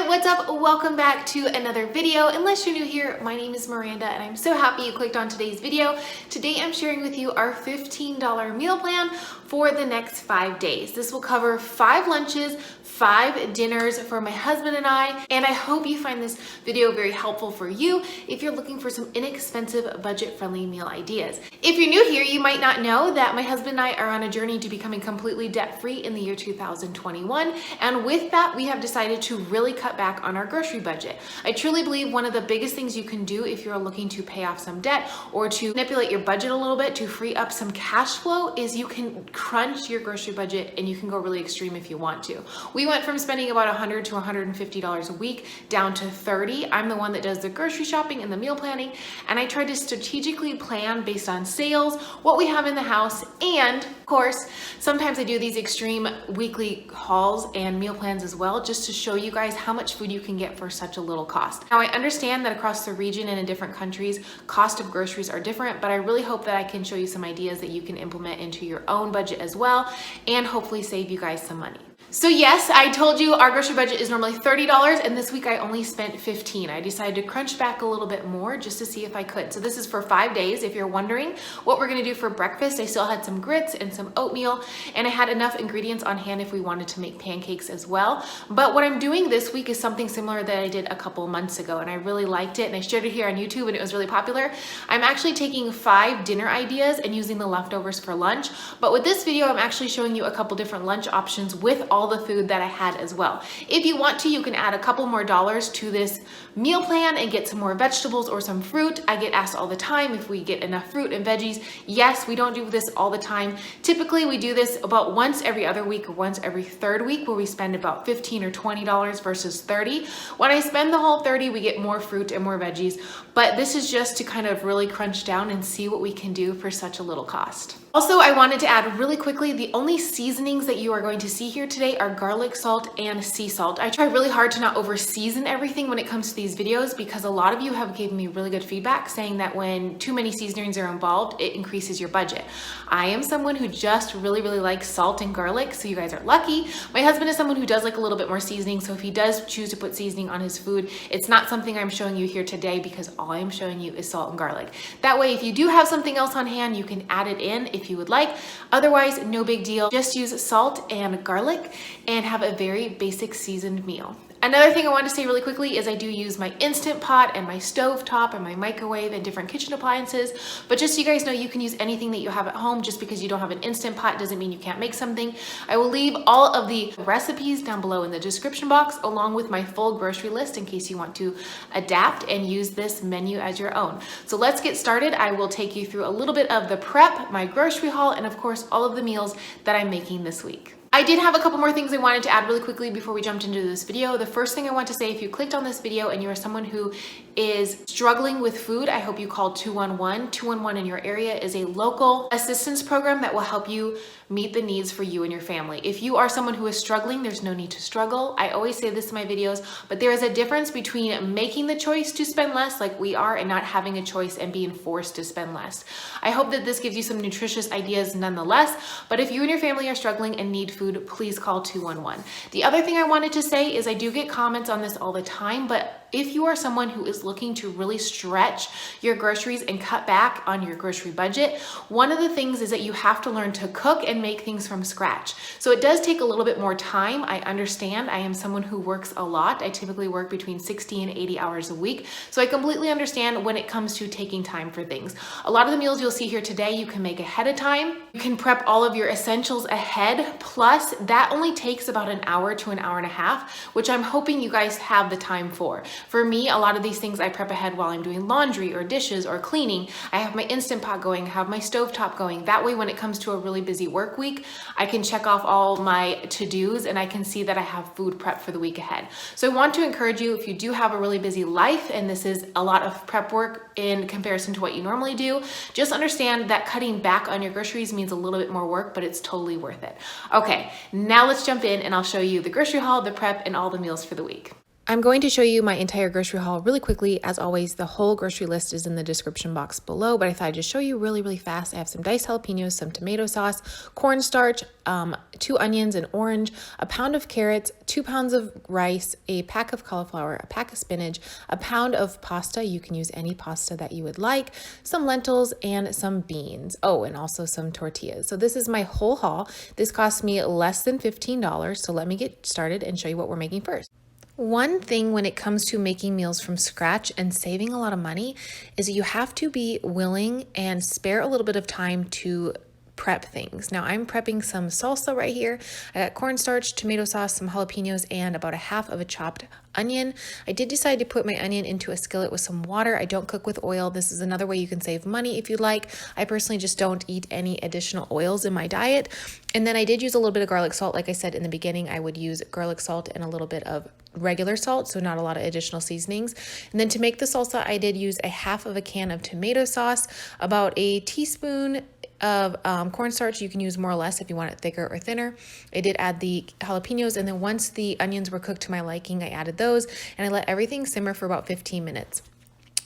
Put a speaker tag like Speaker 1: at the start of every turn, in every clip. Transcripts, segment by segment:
Speaker 1: what's up? Welcome back to another video. Unless you're new here, my name is Miranda and I'm so happy you clicked on today's video. Today I'm sharing with you our $15 meal plan for the next 5 days. This will cover 5 lunches, 5 dinners for my husband and I hope you find this video very helpful for you if you're looking for some inexpensive, budget-friendly meal ideas. If you're new here, you might not know that my husband and I are on a journey to becoming completely debt-free in the year 2021, and with that, we have decided to really cut back on our grocery budget. I truly believe one of the biggest things you can do if you're looking to pay off some debt or to manipulate your budget a little bit to free up some cash flow is you can crunch your grocery budget and you can go really extreme if you want to. We went from spending about $100 to $150 a week down to $30. I'm the one that does the grocery shopping and the meal planning, and I try to strategically plan based on sales, what we have in the house, and of course, sometimes I do these extreme weekly hauls and meal plans as well, just to show you guys how much food you can get for such a little cost. Now, I understand that across the region and in different countries, cost of groceries are different, but I really hope that I can show you some ideas that you can implement into your own budget as well, and hopefully save you guys some money. So yes, I told you our grocery budget is normally $30, and this week I only spent $15. I decided to crunch back a little bit more just to see if I could. So this is for 5 days. If you're wondering what we're gonna do for breakfast, I still had some grits and some oatmeal, and I had enough ingredients on hand if we wanted to make pancakes as well. But what I'm doing this week is something similar that I did a couple months ago, and I really liked it, and I shared it here on YouTube, and it was really popular. I'm actually taking 5 dinner ideas and using the leftovers for lunch. But with this video, I'm actually showing you a couple different lunch options with all the food that I had as well. If you want to, you can add a couple more dollars to this meal plan and get some more vegetables or some fruit. I get asked all the time if we get enough fruit and veggies. Yes, we don't do this all the time. Typically, we do this about once every other week or once every third week, where we spend about $15 or $20 versus $30. When I spend the whole $30, we get more fruit and more veggies, but this is just to kind of really crunch down and see what we can do for such a little cost. Also, I wanted to add really quickly, the only seasonings that you are going to see here today are garlic salt and sea salt. I try really hard to not over season everything when it comes to these videos, because a lot of you have given me really good feedback saying that when too many seasonings are involved, it increases your budget. I am someone who just really likes salt and garlic, so you guys are lucky. My husband is someone who does like a little bit more seasoning, so if he does choose to put seasoning on his food, it's not something I'm showing you here today because all I'm showing you is salt and garlic. That way, if you do have something else on hand, you can add it in if you would like. Otherwise, no big deal. Just use salt and garlic and have a very basic seasoned meal. Another thing I want to say really quickly is I do use my Instant Pot and my stove top and my microwave and different kitchen appliances, but just so you guys know, you can use anything that you have at home. Just because you don't have an Instant Pot doesn't mean you can't make something. I will leave all of the recipes down below in the description box, along with my full grocery list in case you want to adapt and use this menu as your own. So let's get started. I will take you through a little bit of the prep, my grocery haul, and of course, all of the meals that I'm making this week. I did have a couple more things I wanted to add really quickly before we jumped into this video. The first thing I want to say, if you clicked on this video and you are someone who is struggling with food, I hope you call 211. 211 in your area is a local assistance program that will help you meet the needs for you and your family. If you are someone who is struggling, there's no need to struggle. I always say this in my videos, but there is a difference between making the choice to spend less like we are and not having a choice and being forced to spend less. I hope that this gives you some nutritious ideas nonetheless, but if you and your family are struggling and need food, please call 211. The other thing I wanted to say is I do get comments on this all the time, but if you are someone who is looking to really stretch your groceries and cut back on your grocery budget, one of the things is that you have to learn to cook and make things from scratch. So it does take a little bit more time. I understand. I am someone who works a lot. I typically work between 60 and 80 hours a week. So I completely understand when it comes to taking time for things. A lot of the meals you'll see here today, you can make ahead of time. You can prep all of your essentials ahead. Plus, that only takes about an hour to an hour and a half, which I'm hoping you guys have the time for. For me, a lot of these things I prep ahead while I'm doing laundry or dishes or cleaning. I have my Instant Pot going, I have my stovetop going. That way, when it comes to a really busy work week, I can check off all my to-dos and I can see that I have food prep for the week ahead. So I want to encourage you, if you do have a really busy life and this is a lot of prep work in comparison to what you normally do, just understand that cutting back on your groceries means a little bit more work, but it's totally worth it. Okay, now let's jump in and I'll show you the grocery haul, the prep, and all the meals for the week. I'm going to show you my entire grocery haul really quickly. As always, the whole grocery list is in the description box below, but I thought I'd just show you really fast. I have some diced jalapenos, some tomato sauce, cornstarch, 2 onions, an orange, a pound of carrots, 2 pounds of rice, a pack of cauliflower, a pack of spinach, a pound of pasta. You can use any pasta that you would like, some lentils, and some beans. Oh, and also some tortillas. So this is my whole haul. This cost me less than $15. So let me get started and show you what we're making first. One thing when it comes to making meals from scratch and saving a lot of money is that you have to be willing and spare a little bit of time to prep things. Now I'm prepping some salsa right here. I got cornstarch, tomato sauce, some jalapenos, and about 1/2 of a chopped onion. I did decide to put my onion into a skillet with some water. I don't cook with oil. This is another way you can save money if you'd like. I personally just don't eat any additional oils in my diet. And then I did use a little bit of garlic salt. Like I said in the beginning, I would use garlic salt and a little bit of regular salt, so not a lot of additional seasonings. And then to make the salsa, I did use 1/2 of a can of tomato sauce, about a teaspoon of cornstarch. You can use more or less if you want it thicker or thinner. I did add the jalapenos, and then once the onions were cooked to my liking, I added those, and I let everything simmer for about 15 minutes.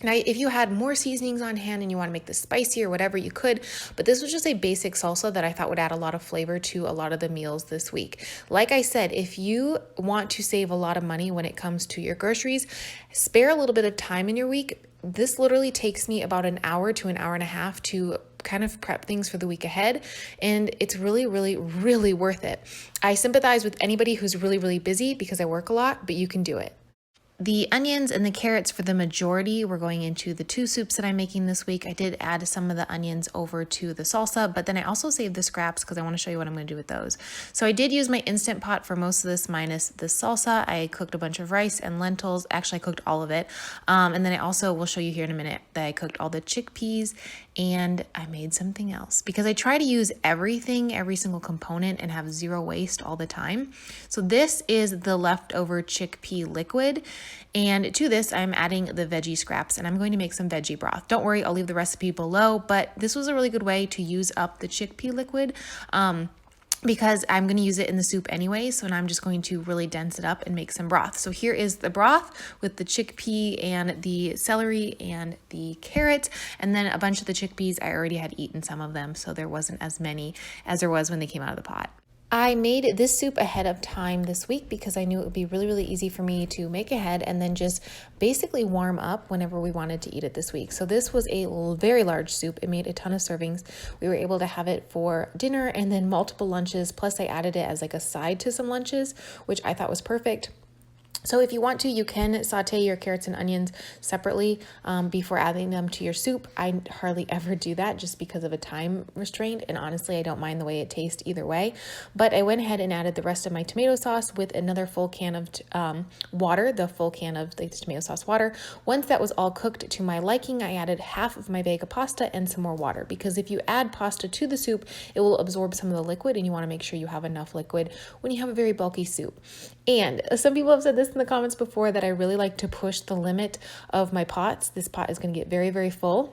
Speaker 1: Now, if you had more seasonings on hand and you want to make this spicy or whatever, you could, but this was just a basic salsa that I thought would add a lot of flavor to a lot of the meals this week. Like I said, if you want to save a lot of money when it comes to your groceries, spare a little bit of time in your week. This literally takes me about an hour to an hour and a half to kind of prep things for the week ahead, and it's really worth it. I sympathize with anybody who's really busy because I work a lot, but you can do it. The onions and the carrots for the majority were going into the 2 soups that I'm making this week. I did add some of the onions over to the salsa, but then I also saved the scraps because I want to show you what I'm going to do with those. So I did use my Instant Pot for most of this minus the salsa. I cooked a bunch of rice and lentils. Actually, I cooked all of it. And then I also will show you here in a minute that I cooked all the chickpeas, and I made something else because I try to use everything, every single component, and have zero waste all the time. So this is the leftover chickpea liquid. And to this, I'm adding the veggie scraps, and I'm going to make some veggie broth. Don't worry, I'll leave the recipe below, but this was a really good way to use up the chickpea liquid because I'm going to use it in the soup anyway. So now I'm just going to really dense it up and make some broth. So here is the broth with the chickpea and the celery and the carrot, and then a bunch of the chickpeas. I already had eaten some of them, so there wasn't as many as there was when they came out of the pot. I made this soup ahead of time this week because I knew it would be really easy for me to make ahead and then just basically warm up whenever we wanted to eat it this week. So this was a very large soup. It made a ton of servings. We were able to have it for dinner and then multiple lunches. Plus I added it as like a side to some lunches, which I thought was perfect. So if you want to, you can saute your carrots and onions separately before adding them to your soup. I hardly ever do that just because of a time restraint, and honestly, I don't mind the way it tastes either way. But I went ahead and added the rest of my tomato sauce with another full can of water, the full can of the tomato sauce water. Once that was all cooked to my liking, I added 1/2 of my bag of pasta and some more water, because if you add pasta to the soup, it will absorb some of the liquid, and you want to make sure you have enough liquid when you have a very bulky soup. And some people have said this in the comments before, that I really like to push the limit of my pots. This pot is going to get very full.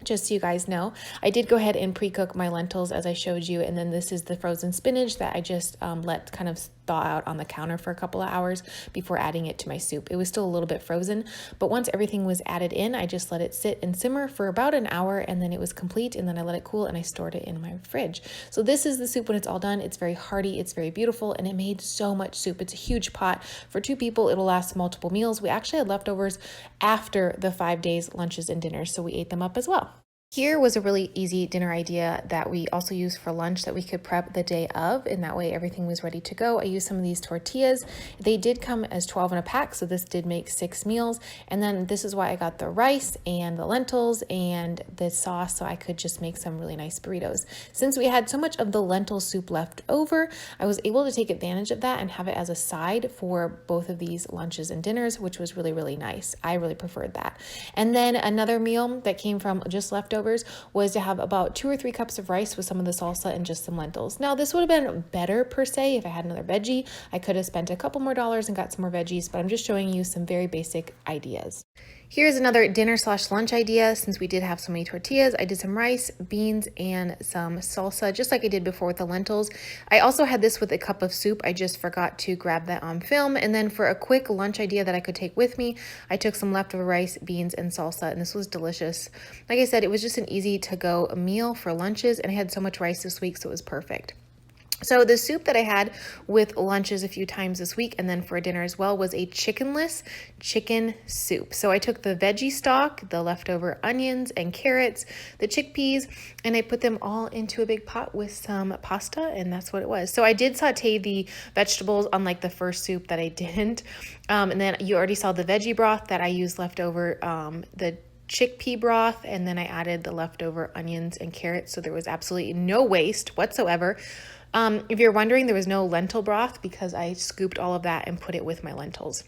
Speaker 1: Just so you guys know, I did go ahead and pre-cook my lentils as I showed you, and then this is the frozen spinach that I just let kind of thaw out on the counter for a couple of hours before adding it to my soup. It was still a little bit frozen, but once everything was added in, I just let it sit and simmer for about an hour, and then it was complete, and then I let it cool and I stored it in my fridge. So this is the soup when it's all done. It's very hearty, it's very beautiful, and it made so much soup. It's a huge pot. For 2 people, it'll last multiple meals. We actually had leftovers after the 5 days lunches and dinners, so we ate them up as well. Here was a really easy dinner idea that we also used for lunch that we could prep the day of, and that way everything was ready to go. I used some of these tortillas. They did come as 12 in a pack, so this did make 6 meals. And then this is why I got the rice and the lentils and the sauce, so I could just make some really nice burritos. Since we had so much of the lentil soup left over, I was able to take advantage of that and have it as a side for both of these lunches and dinners, which was really nice. I really preferred that. And then another meal that came from just leftovers leftovers was to have about 2 or 3 cups of rice with some of the salsa and just some lentils. Now, this would have been better per se if I had another veggie. I could have spent a couple more dollars and got some more veggies, but I'm just showing you some very basic ideas. Here's another dinner/lunch idea. Since we did have so many tortillas, I did some rice, beans, and some salsa, just like I did before with the lentils. I also had this with a cup of soup. I just forgot to grab that on film. And then for a quick lunch idea that I could take with me, I took some leftover rice, beans, and salsa, and this was delicious. Like I said, it was just an easy to-go meal for lunches, and I had so much rice this week, so it was perfect. So the soup that I had with lunches a few times this week and then for dinner as well was a chickenless chicken soup. So I took the veggie stock, the leftover onions and carrots, the chickpeas, and I put them all into a big pot with some pasta, and that's what it was. So I did saute the vegetables, unlike the first soup that I didn't. And then you already saw the veggie broth that I used leftover, the chickpea broth, and then I added the leftover onions and carrots. So there was absolutely no waste whatsoever. If you're wondering, there was no lentil broth because I scooped all of that and put it with my lentils.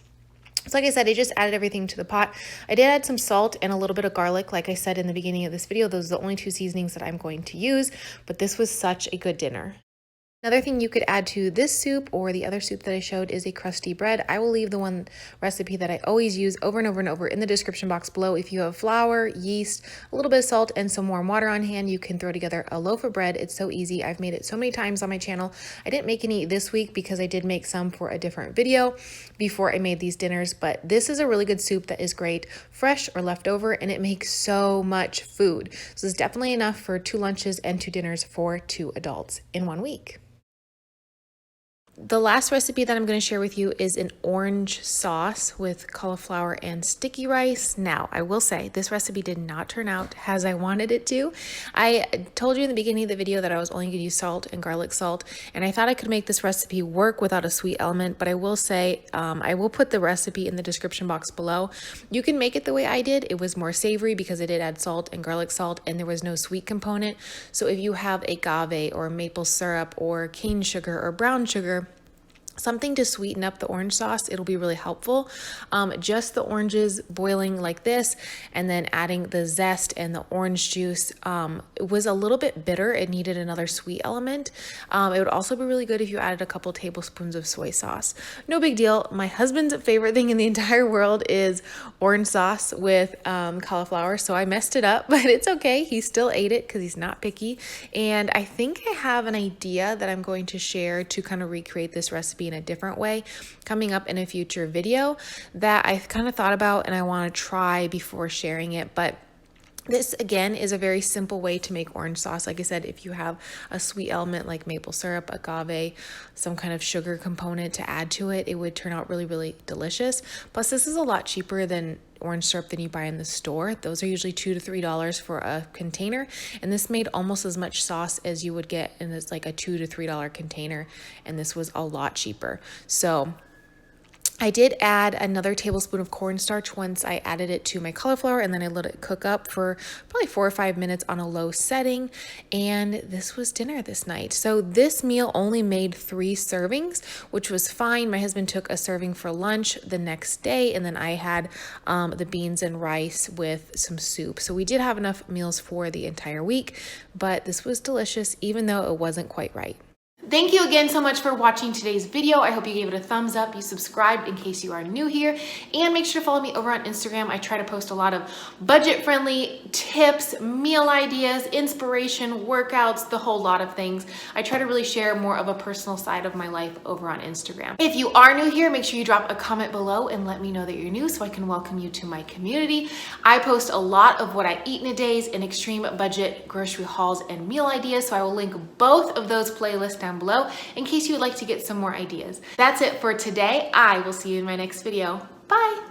Speaker 1: So like I said, I just added everything to the pot. I did add some salt and a little bit of garlic. Like I said in the beginning of this video, those are the only 2 seasonings that I'm going to use, but this was such a good dinner. Another thing you could add to this soup or the other soup that I showed is a crusty bread. I will leave the one recipe that I always use over and over and over in the description box below. If you have flour, yeast, a little bit of salt, and some warm water on hand, you can throw together a loaf of bread. It's so easy. I've made it so many times on my channel. I didn't make any this week because I did make some for a different video before I made these dinners, but this is a really good soup that is great, fresh or leftover, and it makes so much food. So it's definitely enough for 2 lunches and 2 dinners for 2 adults in 1 week. The last recipe that I'm going to share with you is an orange sauce with cauliflower and sticky rice. Now, I will say this recipe did not turn out as I wanted it to. I told you in the beginning of the video that I was only going to use salt and garlic salt, and I thought I could make this recipe work without a sweet element, but I will say I will put the recipe in the description box below. You can make it the way I did. It was more savory because I did add salt and garlic salt, and there was no sweet component. So if you have agave or maple syrup or cane sugar or brown sugar, something to sweeten up the orange sauce, it'll be really helpful. Just the oranges boiling like this and then adding the zest and the orange juice, it was a little bit bitter. It needed another sweet element. It would also be really good if you added a couple tablespoons of soy sauce. No big deal. My husband's favorite thing in the entire world is orange sauce with cauliflower, so I messed it up, but it's okay. He still ate it because he's not picky. And I think I have an idea that I'm going to share to kind of recreate this recipe in a different way coming up in a future video that I've kind of thought about and I want to try before sharing it. But this again is a very simple way to make orange sauce. Like I said, if you have a sweet element like maple syrup, agave, some kind of sugar component to add to it, it would turn out really, really delicious. Plus, this is a lot cheaper than orange syrup than you buy in the store. Those are usually $2 to $3 for a container, and this made almost as much sauce as you would get in this like a $2 to $3 container, and this was a lot cheaper. So I did add another tablespoon of cornstarch once I added it to my cauliflower, and then I let it cook up for probably 4 or 5 minutes on a low setting, and this was dinner this night. So this meal only made 3 servings, which was fine. My husband took a serving for lunch the next day, and then I had the beans and rice with some soup. So we did have enough meals for the entire week, but this was delicious even though it wasn't quite right. Thank you again so much for watching today's video. I hope you gave it a thumbs up, you subscribed in case you are new here, and make sure to follow me over on Instagram. I try to post a lot of budget-friendly tips, meal ideas, inspiration, workouts, the whole lot of things. I try to really share more of a personal side of my life over on Instagram. If you are new here, make sure you drop a comment below and let me know that you're new so I can welcome you to my community. I post a lot of what I eat in a day and extreme budget grocery hauls and meal ideas, so I will link both of those playlists down below in case you would like to get some more ideas. That's it for today. I will see you in my next video. Bye.